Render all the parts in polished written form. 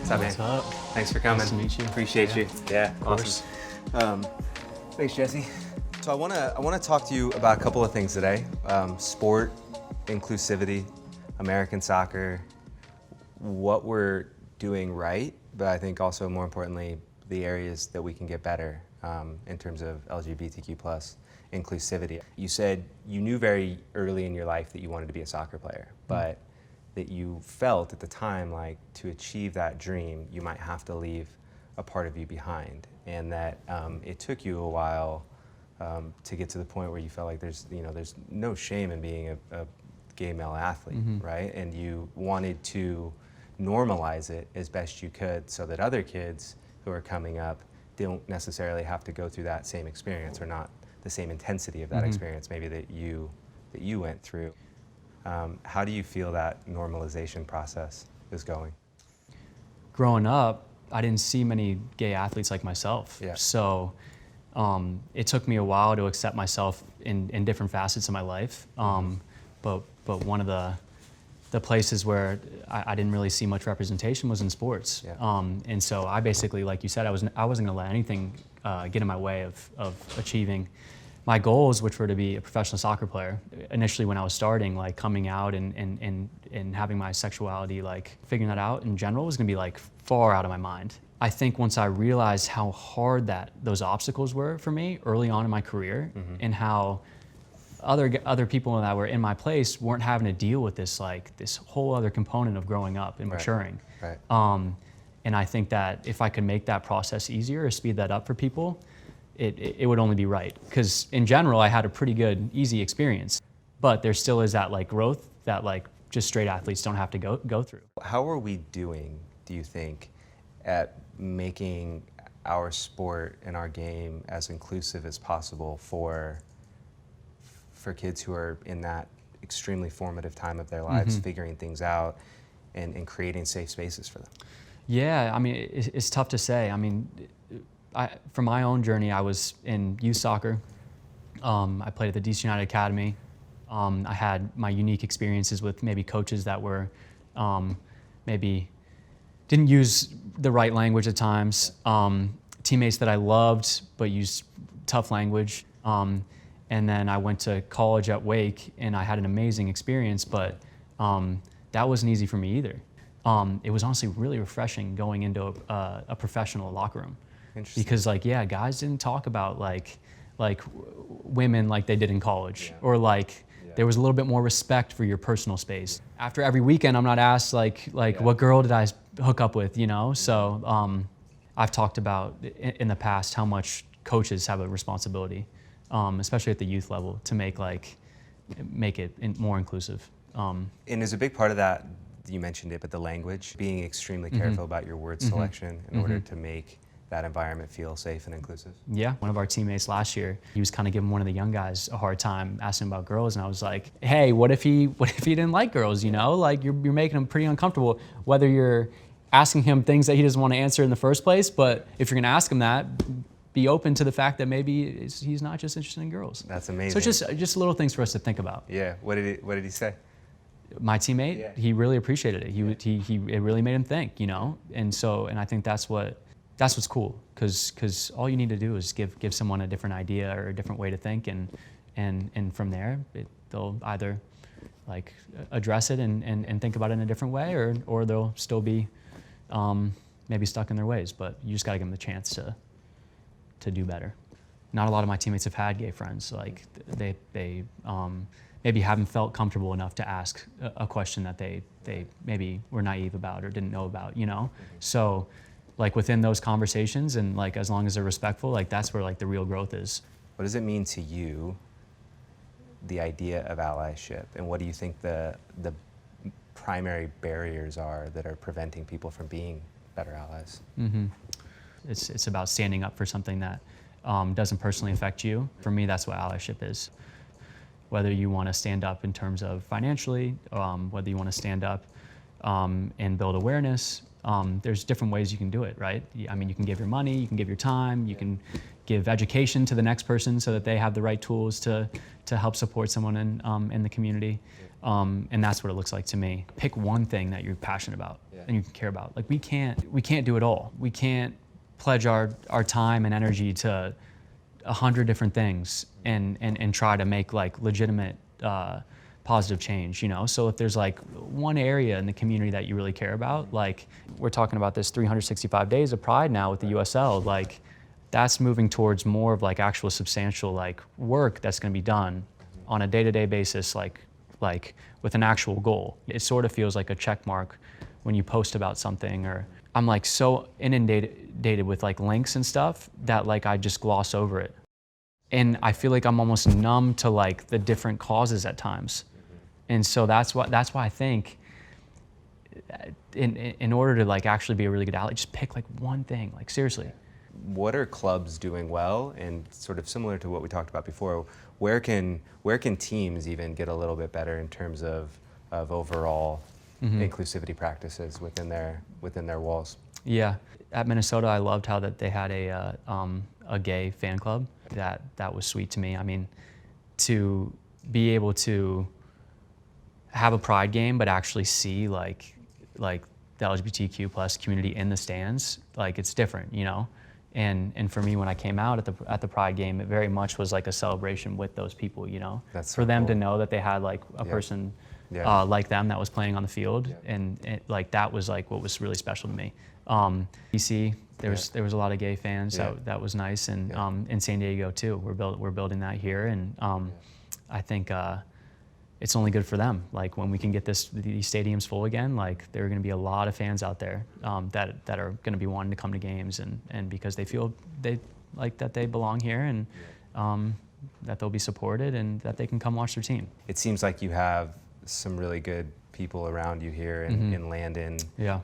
What's up, man? What's up? Thanks for coming. Nice to meet you. Appreciate you. Yeah, of course. Awesome. Thanks, Jesse. So I wanna talk to you about a couple of things today. Sport, inclusivity, American soccer, what we're doing right, but I think also more importantly, the areas that we can get better in terms of LGBTQ+ inclusivity. You said you knew very early in your life that you wanted to be a soccer player, but that you felt at the time like to achieve that dream, you might have to leave a part of you behind, and that it took you a while to get to the point where you felt like there's no shame in being a gay male athlete, right? And you wanted to normalize it as best you could so that other kids who are coming up don't necessarily have to go through that same experience, or not the same intensity of that experience maybe that you went through. How do you feel that normalization process is going? Growing up, I didn't see many gay athletes like myself. Yeah. So it took me a while to accept myself in different facets of my life. But one of the places where I didn't really see much representation was in sports. Yeah. And so I basically, like you said, I wasn't gonna let anything get in my way of achieving my goals, which were to be a professional soccer player. Initially when I was starting, like coming out and having my sexuality, like figuring that out in general was gonna be like far out of my mind. I think once I realized how hard those obstacles were for me early on in my career, and how other people that were in my place weren't having to deal with this whole other component of growing up and maturing. Right. And I think that if I could make that process easier or speed that up for people, it would only be right. Because in general, I had a pretty good, easy experience, but there still is that like growth that like just straight athletes don't have to go through. How are we doing, do you think, at making our sport and our game as inclusive as possible for kids who are in that extremely formative time of their lives, figuring things out and creating safe spaces for them? Yeah, I mean, it's tough to say. I mean, for my own journey, I was in youth soccer. I played at the DC United Academy. I had my unique experiences with maybe coaches that were maybe didn't use the right language at times, teammates that I loved but used tough language. And then I went to college at Wake, and I had an amazing experience, but that wasn't easy for me either. It was honestly really refreshing going into a professional locker room. Because guys didn't talk about like women like they did in college, or there was a little bit more respect for your personal space. After every weekend, I'm not asked what girl did I hook up with, you know? So I've talked about in the past how much coaches have a responsibility, especially at the youth level, to make it more inclusive. And there's a big part of that, you mentioned it, but the language, being extremely careful about your word selection in order to make that environment feel safe and inclusive. Yeah, one of our teammates last year, he was kind of giving one of the young guys a hard time, asking about girls, and I was like, hey, what if he didn't like girls, you know? Like, you're making him pretty uncomfortable, whether you're asking him things that he doesn't want to answer in the first place, but if you're gonna ask him that, be open to the fact that maybe he's not just interested in girls. That's amazing. So it's just little things for us to think about. Yeah, what did he say? My teammate, he really appreciated it. It really made him think, you know? And I think that's what's cool, because all you need to do is give someone a different idea or a different way to think, and from there they'll either like address it and think about it in a different way, or they'll still be maybe stuck in their ways. But you just gotta give them the chance to do better. Not a lot of my teammates have had gay friends. Like they maybe haven't felt comfortable enough to ask a question that they maybe were naive about or didn't know about, you know? So like within those conversations, and like as long as they're respectful, like that's where like the real growth is. What does it mean to you, the idea of allyship, and what do you think the primary barriers are that are preventing people from being better allies? It's about standing up for something that doesn't personally affect you. For me, that's what allyship is. Whether you want to stand up in terms of financially, whether you want to stand up and build awareness, there's different ways you can do it, right? I mean, you can give your money, you can give your time, you can give education to the next person so that they have the right tools to help support someone in the community. And that's what it looks like to me. Pick one thing that you're passionate about and you care about. Like we can't do it all. We can't pledge our time and energy to 100 different things and try to make like legitimate positive change, you know? So if there's like one area in the community that you really care about, like we're talking about this 365 days of pride now with the USL, like that's moving towards more of like actual substantial like work that's gonna be done on a day-to-day basis, like with an actual goal. It sort of feels like a check mark when you post about something, or I'm like so inundated with like links and stuff that like I just gloss over it. And I feel like I'm almost numb to like the different causes at times. And so that's why I think in order to like actually be a really good ally, just pick like one thing, like seriously. What are clubs doing well, and sort of similar to what we talked about before, where can teams even get a little bit better in terms of overall inclusivity practices within their walls? Yeah, at Minnesota, I loved how that they had a gay fan club. That was sweet to me. I mean, to be able to have a pride game, but actually see like the LGBTQ plus community in the stands, like it's different, you know. And for me, when I came out at the Pride game, it very much was like a celebration with those people, you know. That's so for them cool to know that they had like a person like them that was playing on the field, and like that was like what was really special to me. DC, there was a lot of gay fans. That was nice, and in San Diego too. We're building that here, and I think it's only good for them. Like when we can get these stadiums full again, like there are going to be a lot of fans out there that are going to be wanting to come to games, and because they feel they like that they belong here, and that they'll be supported, and that they can come watch their team. It seems like you have some really good people around you here in Landon,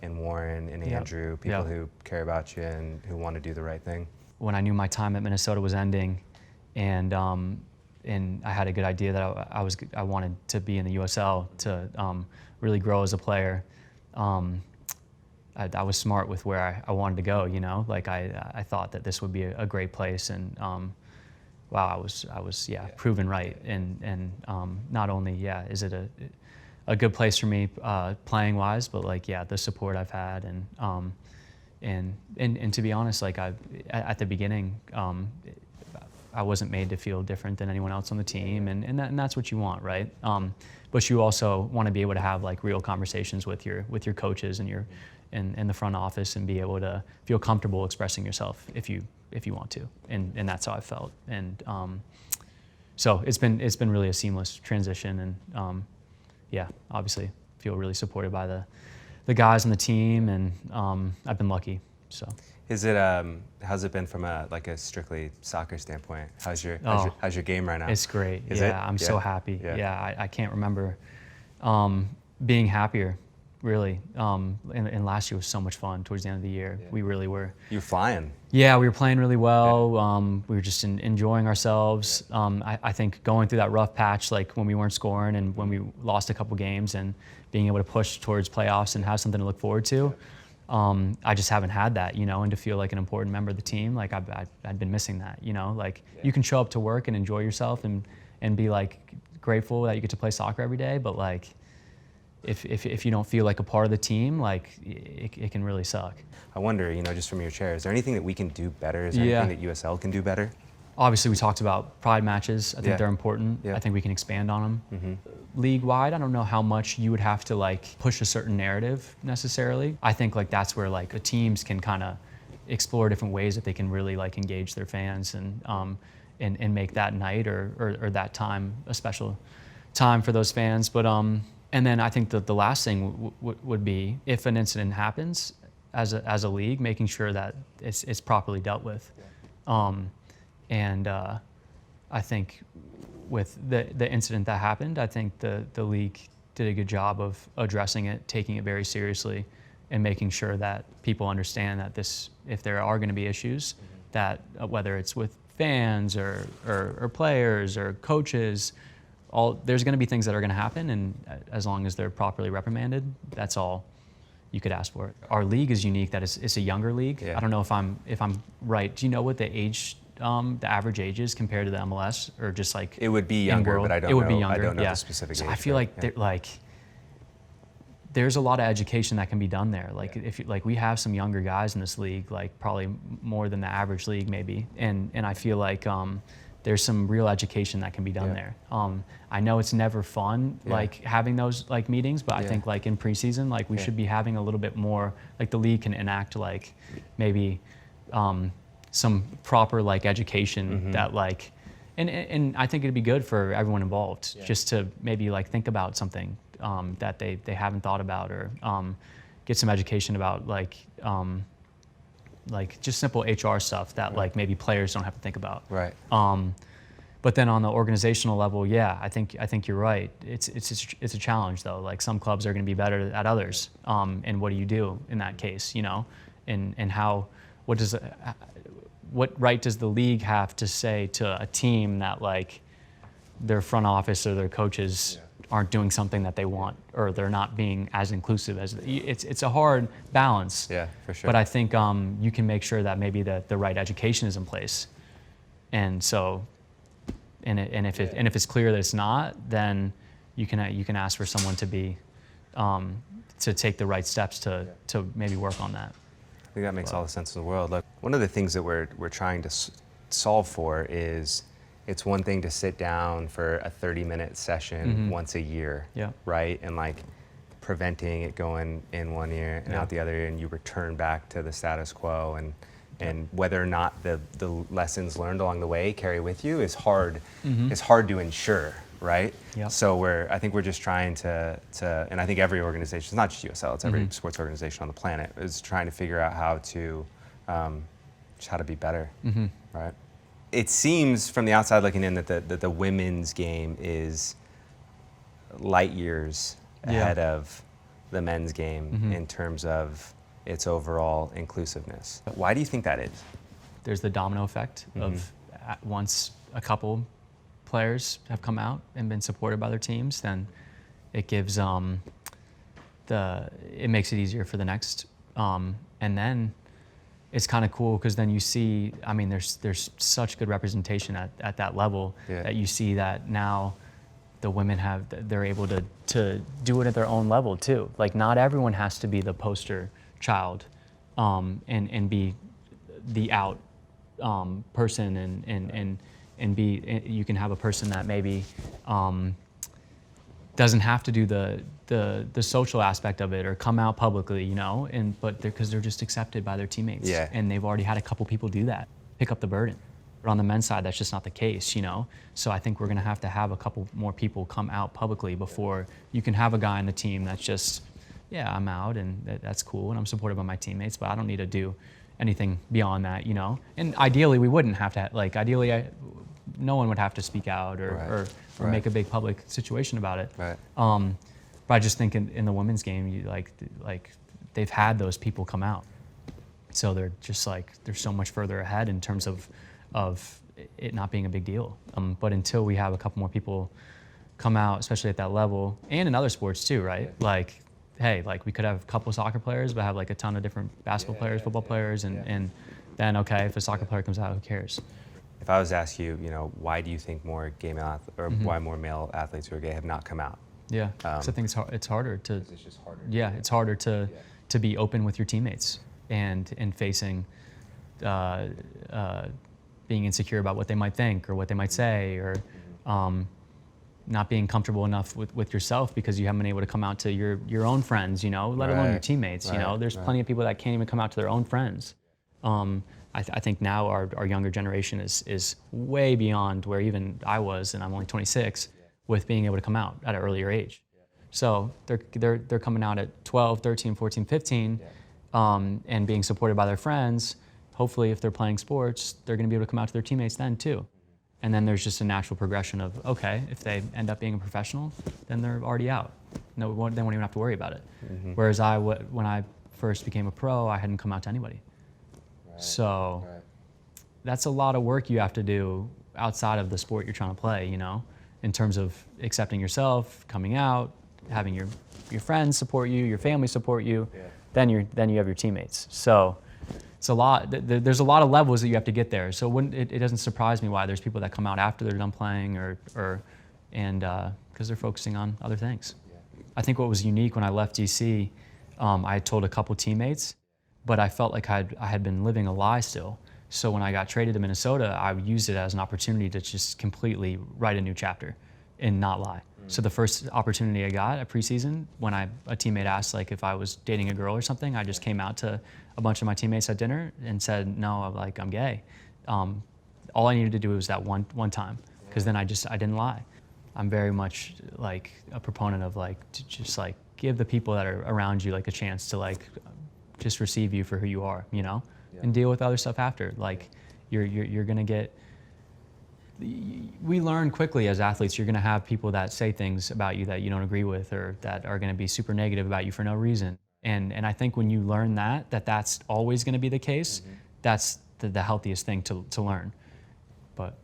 in Warren, and Andrew, people who care about you and who want to do the right thing. When I knew my time at Minnesota was ending, and I had a good idea that I wanted to be in the USL to really grow as a player. I was smart with where I wanted to go, you know. Like I thought that this would be a great place, and wow, I was proven right. And not only is it a good place for me playing wise, but like the support I've had, and to be honest, like at the beginning. I wasn't made to feel different than anyone else on the team, and that's what you want, right? But you also want to be able to have like real conversations with your coaches and in the front office, and be able to feel comfortable expressing yourself if you want to, and that's how I felt. And so it's been really a seamless transition, and obviously feel really supported by the guys on the team, and I've been lucky. So. How's it been from a strictly soccer standpoint? How's your game right now? It's great. Is it? I'm so happy. I can't remember being happier, really. And last year was so much fun. Towards the end of the year, we really were. You were flying. Yeah, we were playing really well. We were just enjoying ourselves. I think going through that rough patch, like when we weren't scoring and when we lost a couple games, and being able to push towards playoffs and have something to look forward to. I just haven't had that, you know, and to feel like an important member of the team, like I'd been missing that, you know, like you can show up to work and enjoy yourself and be like grateful that you get to play soccer every day, but like if you don't feel like a part of the team, like it can really suck. I wonder, you know, just from your chair, is there anything that we can do better? Is there anything that USL can do better? Obviously, we talked about pride matches. I think they're important. I think we can expand on them. League-wide, I don't know how much you would have to like push a certain narrative necessarily. I think like that's where like teams can kind of explore different ways that they can really like engage their fans and make that night or that time a special time for those fans. But and then I think that the last thing would be, if an incident happens as a league, making sure that it's properly dealt with. And I think with the incident that happened, I think the league did a good job of addressing it, taking it very seriously, and making sure that people understand that if there are going to be issues, that whether it's with fans or players or coaches, there's going to be things that are going to happen, and as long as they're properly reprimanded, that's all you could ask for. Our league is unique that it's a younger league. I don't know if I'm right. Do you know what the age the average ages compared to the MLS, or just like It would be younger, in-world? but I don't It would know. be younger, I don't know yeah. the specific So age. I feel but, like yeah. they're, like there's a lot of education that can be done there. Like if you, like we have some younger guys in this league, like probably more than the average league maybe, and I feel like there's some real education that can be done there. I know it's never fun like having those like meetings, but I think like in preseason, like we should be having a little bit more, like the league can enact like maybe some proper like education that like, and I think it'd be good for everyone involved just to maybe like think about something that they haven't thought about, or get some education about like just simple HR stuff that like maybe players don't have to think about. Right. But then on the organizational level, yeah, I think you're right. It's a challenge though. Like some clubs are going to be better at others. And what do you do in that case? You know, and how what right does the league have to say to a team that like their front office or their coaches aren't doing something that they want, or they're not being as inclusive as it's a hard balance. Yeah, for sure. But I think you can make sure that maybe the right education is in place, and so, and if it's clear that it's not, then you can ask for someone to be to take the right steps to maybe work on that. I think that makes all the sense in the world. Look, one of the things that we're trying to solve for is, it's one thing to sit down for a 30-minute session once a year, right? And like preventing it going in one ear and out the other ear, and you return back to the status quo, and whether or not the lessons learned along the way carry with you is hard. It's hard to ensure, right? So I think we're just trying to, and I think every organization, it's not just USL, it's every sports organization on the planet, is trying to figure out how to, just how to be better, right? It seems from the outside looking in that the women's game is light years ahead of the men's game in terms of its overall inclusiveness. Why do you think that is? There's the domino effect of once a couple players have come out and been supported by their teams, then it gives it makes it easier for the next, and then it's kind of cool because then you see, I mean, there's such good representation at that level that you see that now the women they're able to do it at their own level too. Like not everyone has to be the poster child and be the out person, and be, you can have a person that maybe doesn't have to do the social aspect of it or come out publicly, you know, but because they're just accepted by their teammates, and they've already had a couple people do that, pick up the burden. But on the men's side, that's just not the case, you know. So I think we're going to have a couple more people come out publicly before you can have a guy on the team that's just, yeah, I'm out and that's cool and I'm supported by my teammates, but I don't need to do anything beyond that, you know. And ideally, we wouldn't have to, like, ideally, no one would have to speak out or make a big public situation about it. But I just think in the women's game, you like they've had those people come out, so they're just like they're so much further ahead in terms of it not being a big deal. But until we have a couple more people come out, especially at that level, and in other sports too, right? Like, hey, like we could have a couple soccer players, but have like a ton of different basketball players, football players, and then okay, if a soccer player comes out, who cares? If I was to ask you, you know, why do you think more gay male why more male athletes who are gay have not come out? Yeah, 'cause I think it's harder to. It's just harder. Yeah, it's harder to be open with your teammates and facing being insecure about what they might think or what they might say, or not being comfortable enough with yourself because you haven't been able to come out to your own friends, you know, let alone your teammates. You know, there's plenty of people that can't even come out to their own friends. I think now our younger generation is way beyond where even I was, and I'm only 26, with being able to come out at an earlier age. So they're coming out at 12, 13, 14, 15, and being supported by their friends. Hopefully, if they're playing sports, they're going to be able to come out to their teammates then too. And then there's just a natural progression of, okay, if they end up being a professional, then they're already out. No, they won't even have to worry about it. Whereas when I first became a pro, I hadn't come out to anybody. So that's a lot of work you have to do outside of the sport you're trying to play, you know, in terms of accepting yourself, coming out, having your friends support you, your family support you, then you have your teammates. So it's a lot. There's a lot of levels that you have to get there. So it doesn't surprise me why there's people that come out after they're done playing, because they're focusing on other things. I think what was unique when I left DC, I had told a couple teammates, but I felt like I had been living a lie still. So when I got traded to Minnesota, I used it as an opportunity to just completely write a new chapter and not lie. So the first opportunity I got at preseason, when a teammate asked like if I was dating a girl or something, I just came out to a bunch of my teammates at dinner and said, no, I'm gay. All I needed to do was that one time, because then I didn't lie. I'm very much like a proponent of like to just like give the people that are around you like a chance to like just receive you for who you are, you know, and deal with other stuff after. Like you're gonna get. We learn quickly as athletes. You're gonna have people that say things about you that you don't agree with, or that are gonna be super negative about you for no reason. And I think when you learn that's always gonna be the case, that's the healthiest thing to learn. But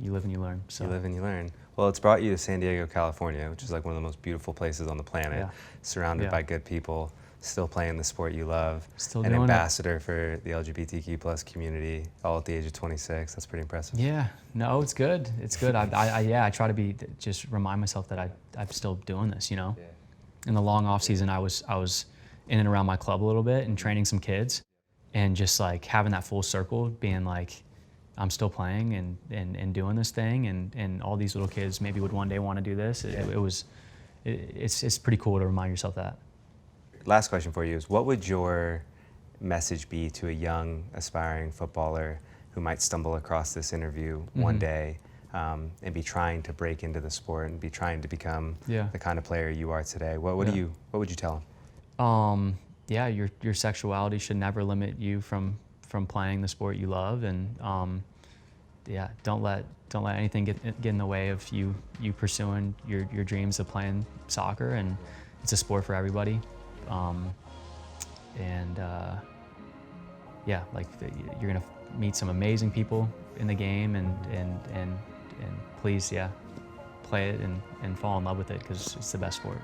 you live and you learn. So. You live and you learn. Well, it's brought you to San Diego, California, which is like one of the most beautiful places on the planet, surrounded by good people, still playing the sport you love, still an doing ambassador for the LGBTQ plus community, all at the age of 26. That's pretty impressive. Yeah, no, it's good. It's good. I try to just remind myself that I'm still doing this, you know? In the long off season, I was in and around my club a little bit and training some kids, and just like having that full circle, being like, I'm still playing and doing this thing, and all these little kids maybe would one day want to do this. It's pretty cool to remind yourself that. Last question for you is, what would your message be to a young aspiring footballer who might stumble across this interview one day and be trying to break into the sport and be trying to become the kind of player you are today? What would you tell them? Your sexuality should never limit you from playing the sport you love, and don't let anything get in the way of you pursuing your dreams of playing soccer. And it's a sport for everybody. You're gonna meet some amazing people in the game, and please play it and fall in love with it, because it's the best sport.